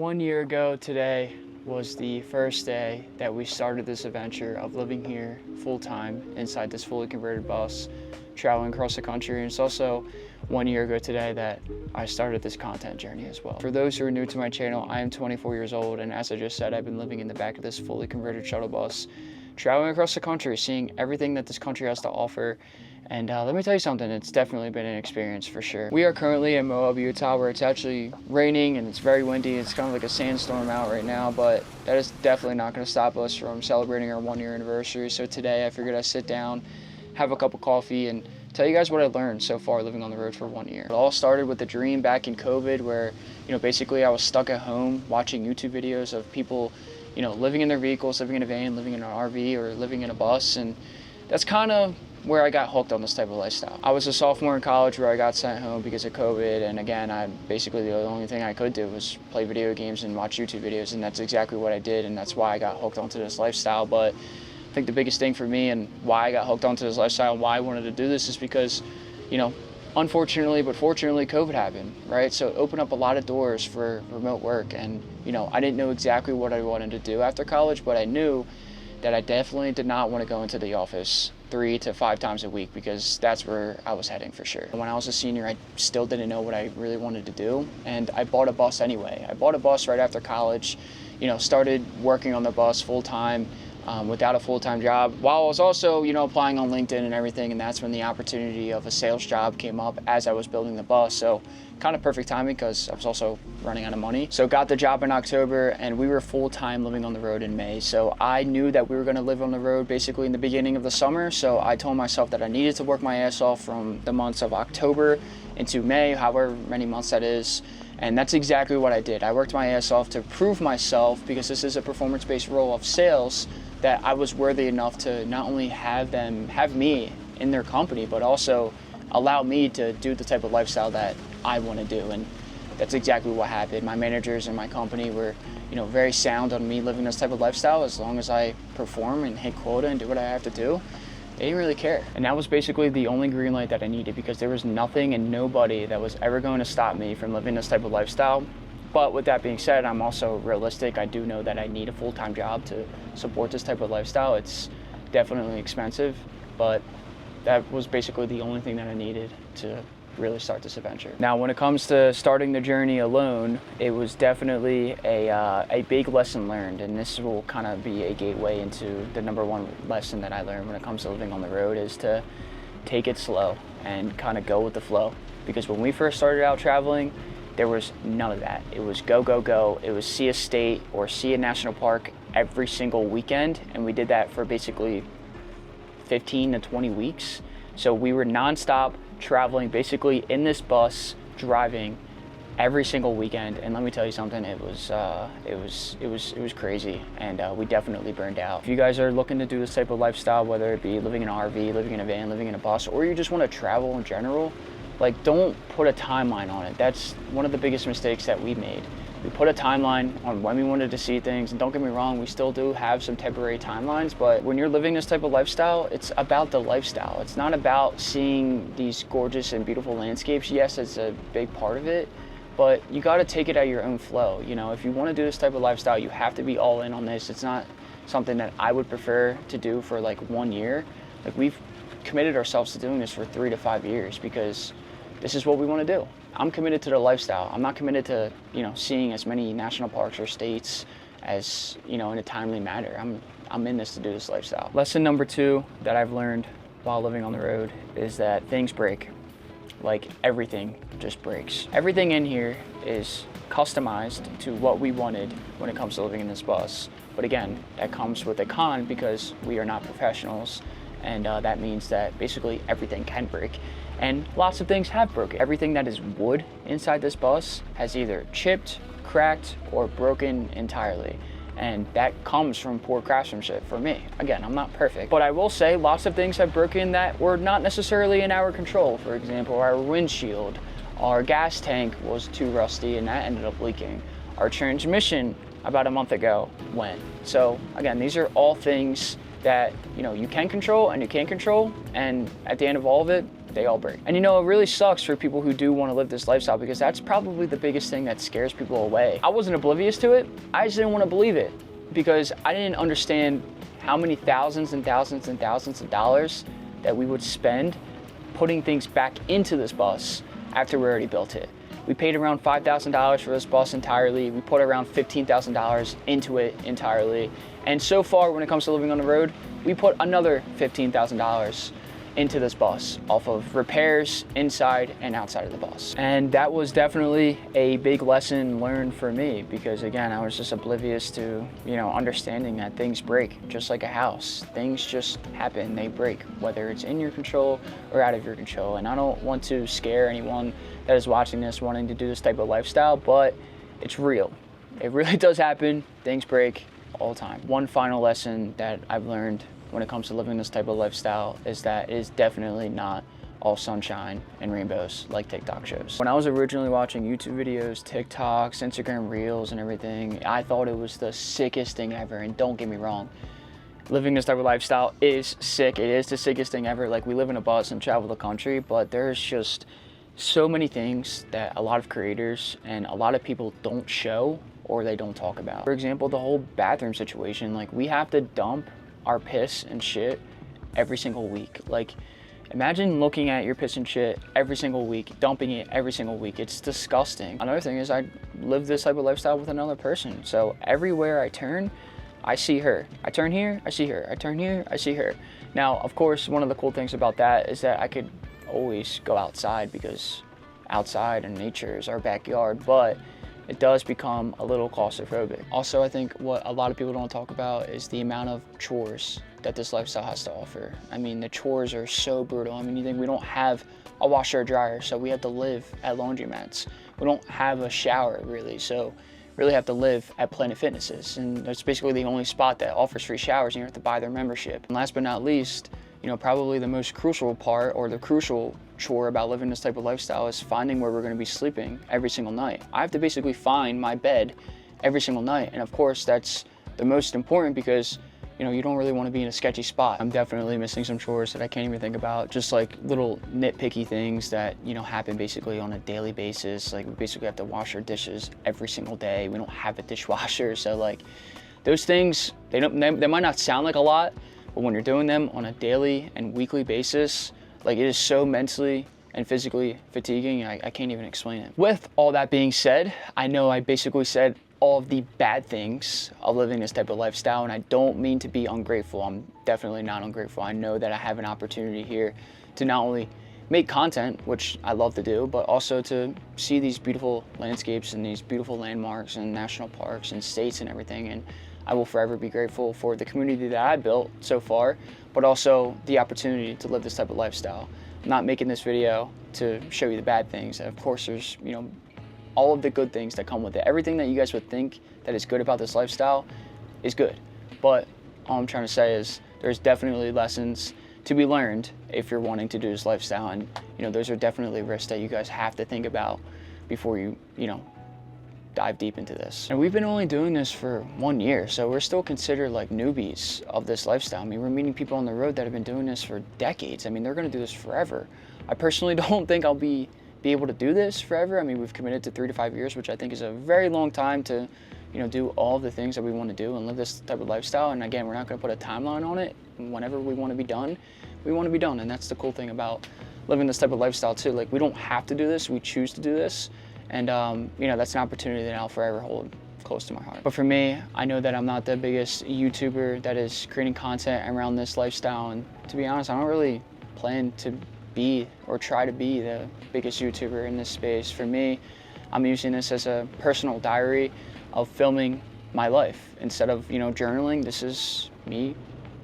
1 year ago today was the first day that we started this adventure of living here full-time inside this fully converted bus, traveling across the country. And it's also 1 year ago today that I started this content journey as well. For those who are new to my channel, I am 24 years old, and as I just said, I've been living in the back of this fully converted shuttle bus, traveling across the country, seeing everything that this country has to offer. And let me tell you something, it's definitely been an experience for sure. We are currently in Moab, Utah, where it's actually raining and it's very windy. It's kind of like a sandstorm out right now, but that is definitely not going to stop us from celebrating our 1 year anniversary. So today I figured I'd sit down, have a cup of coffee, and tell you guys what I learned so far living on the road for 1 year. It all started with the dream back in COVID where, basically I was stuck at home watching YouTube videos of people, living in their vehicles, living in a van, living in an RV, or living in a bus. And that's kind of where I got hooked on this type of lifestyle. I was a sophomore in college where I got sent home because of COVID, and again, basically the only thing I could do was play video games and watch YouTube videos, and that's exactly what I did, and that's why I got hooked onto this lifestyle. But I think the biggest thing for me and why I got hooked onto this lifestyle and why I wanted to do this is because, unfortunately, but fortunately, COVID happened, right? So it opened up a lot of doors for remote work, and, I didn't know exactly what I wanted to do after college, but I knew that I definitely did not want to go into the office 3 to 5 times a week, because that's where I was heading for sure. When I was a senior, I still didn't know what I really wanted to do, and I bought a bus anyway. I bought a bus right after college, started working on the bus full time without a full-time job, while I was also, applying on LinkedIn and everything, and that's when the opportunity of a sales job came up as I was building the bus. So kind of perfect timing because I was also running out of money. So got the job in October, and we were full-time living on the road in May. So I knew that we were going to live on the road basically in the beginning of the summer. So I told myself that I needed to work my ass off from the months of October into May, however many months that is. And that's exactly what I did. I worked my ass off to prove myself, because this is a performance-based role of sales, that I was worthy enough to not only have me in their company, but also allow me to do the type of lifestyle that I want to do. And that's exactly what happened. My managers and my company were, very sound on me living this type of lifestyle. As long as I perform and hit quota and do what I have to do, they didn't really care. And that was basically the only green light that I needed, because there was nothing and nobody that was ever going to stop me from living this type of lifestyle. But with that being said, I'm also realistic. I do know that I need a full-time job to support this type of lifestyle. It's definitely expensive, but that was basically the only thing that I needed to really start this adventure. Now, when it comes to starting the journey alone, it was definitely a big lesson learned, and this will kind of be a gateway into the number one lesson that I learned when it comes to living on the road, is to take it slow and kind of go with the flow. Because when we first started out traveling, there was none of that. It was go, go, go. It was see a state or see a national park every single weekend, and we did that for basically 15 to 20 weeks. So we were nonstop traveling basically in this bus, driving every single weekend. And let me tell you something, it was crazy, and we definitely burned out. If you guys are looking to do this type of lifestyle, whether it be living in an RV, living in a van, living in a bus, or you just want to travel in general, don't put a timeline on it. That's one of the biggest mistakes that we made. We put a timeline on when we wanted to see things, and don't get me wrong, we still do have some temporary timelines, but when you're living this type of lifestyle, it's about the lifestyle. It's not about seeing these gorgeous and beautiful landscapes. Yes, it's a big part of it, but you got to take it at your own flow. If you want to do this type of lifestyle, you have to be all in on this. It's not something that I would prefer to do for 1 year. We've committed ourselves to doing this for 3 to 5 years, because this is what we want to do. I'm committed to the lifestyle. I'm not committed to, seeing as many national parks or states as, in a timely manner. I'm in this to do this lifestyle. Lesson number 2 that I've learned while living on the road is that things break. Everything just breaks. Everything in here is customized to what we wanted when it comes to living in this bus. But again, that comes with a con, because we are not professionals. And that means that basically everything can break. And lots of things have broken. Everything that is wood inside this bus has either chipped, cracked, or broken entirely. And that comes from poor craftsmanship for me. Again, I'm not perfect, but I will say lots of things have broken that were not necessarily in our control. For example, our windshield, our gas tank was too rusty and that ended up leaking. Our transmission about a month ago went. So again, these are all things that you can control and you can't control, and at the end of all of it, they all break. And you know, it really sucks for people who do want to live this lifestyle, because that's probably the biggest thing that scares people away. I wasn't oblivious to it. I just didn't want to believe it, because I didn't understand how many thousands and thousands and thousands of dollars that we would spend putting things back into this bus after we already built it. We paid around $5,000 for this bus entirely. We put around $15,000 into it entirely. And so far, when it comes to living on the road, we put another $15,000 into this bus off of repairs inside and outside of the bus. And that was definitely a big lesson learned for me, because again, I was just oblivious to, you know, understanding that things break just like a house. Things just happen, they break, whether it's in your control or out of your control. And I don't want to scare anyone that is watching this wanting to do this type of lifestyle, but it's real. It really does happen. Things break all the time. One final lesson that I've learned when it comes to living this type of lifestyle is that it is definitely not all sunshine and rainbows like TikTok shows. When I was originally watching YouTube videos, TikToks, Instagram Reels and everything, I thought it was the sickest thing ever. And don't get me wrong, living this type of lifestyle is sick. It is the sickest thing ever. Like, we live in a bus and travel the country, but there's just so many things that a lot of creators and a lot of people don't show or they don't talk about. For example, the whole bathroom situation. Like, we have to dump our piss and shit every single week. Like, imagine looking at your piss and shit every single week, dumping it every single week. It's disgusting. Another thing is, I live this type of lifestyle with another person. So everywhere I turn, I see her. I turn here, I see her. I turn here, I see her. Now, of course, one of the cool things about that is that I could always go outside, because outside and nature is our backyard, but it does become a little claustrophobic. Also, I think what a lot of people don't talk about is the amount of chores that this lifestyle has to offer. I mean, the chores are so brutal. I mean, you think we don't have a washer or dryer, so we have to live at laundromats. We don't have a shower, really, so really have to live at Planet Fitnesses. And that's basically the only spot that offers free showers, and you have to buy their membership. And last but not least, you know, probably the most crucial part, or the crucial chore about living this type of lifestyle, is finding where we're going to be sleeping every single night. I have to basically find my bed every single night. And of course, that's the most important, because, you know, you don't really want to be in a sketchy spot. I'm definitely missing some chores that I can't even think about. Just like little nitpicky things that, you know, happen basically on a daily basis. Like, we basically have to wash our dishes every single day. We don't have a dishwasher. So like, those things, they might not sound like a lot, but when you're doing them on a daily and weekly basis, like, it is so mentally and physically fatiguing, I can't even explain it. With all that being said, I know I basically said all of the bad things of living this type of lifestyle, and I don't mean to be ungrateful. I'm definitely not ungrateful. I know that I have an opportunity here to not only make content, which I love to do, but also to see these beautiful landscapes and these beautiful landmarks and national parks and states and everything. And I will forever be grateful for the community that I built so far, but also the opportunity to live this type of lifestyle. I'm not making this video to show you the bad things. Of course, there's, you know, all of the good things that come with it. Everything that you guys would think that is good about this lifestyle is good. But all I'm trying to say is there's definitely lessons to be learned if you're wanting to do this lifestyle. And, you know, those are definitely risks that you guys have to think about before you know, dive deep into this. And we've been only doing this for 1 year, so we're still considered like newbies of this lifestyle. I mean, we're meeting people on the road that have been doing this for decades. I mean, they're gonna do this forever. I personally don't think I'll be able to do this forever. I mean, we've committed to 3 to 5 years, which I think is a very long time to, you know, do all the things that we want to do and live this type of lifestyle. And again, we're not gonna put a timeline on it. Whenever we want to be done, we want to be done. And that's the cool thing about living this type of lifestyle too. Like, we don't have to do this, we choose to do this. And, you know, that's an opportunity that I'll forever hold close to my heart. But for me, I know that I'm not the biggest YouTuber that is creating content around this lifestyle. And to be honest, I don't really plan to be or try to be the biggest YouTuber in this space. For me, I'm using this as a personal diary of filming my life. Instead of, you know, journaling, this is me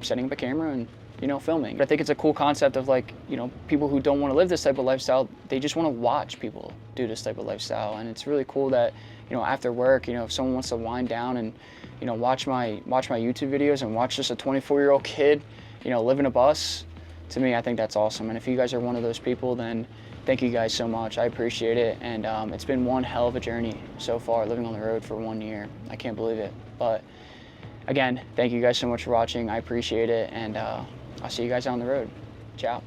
setting up a camera and, you know, filming. But I think it's a cool concept of, like, you know, people who don't want to live this type of lifestyle, they just want to watch people do this type of lifestyle. And it's really cool that, you know, after work, you know, if someone wants to wind down and, you know, watch my YouTube videos and watch just a 24-year-old kid, you know, live in a bus, to me, I think that's awesome. And if you guys are one of those people, then thank you guys so much. I appreciate it. And it's been one hell of a journey so far, living on the road for 1 year. I can't believe it. But again, thank you guys so much for watching. I appreciate it. And I'll see you guys on the road. Ciao.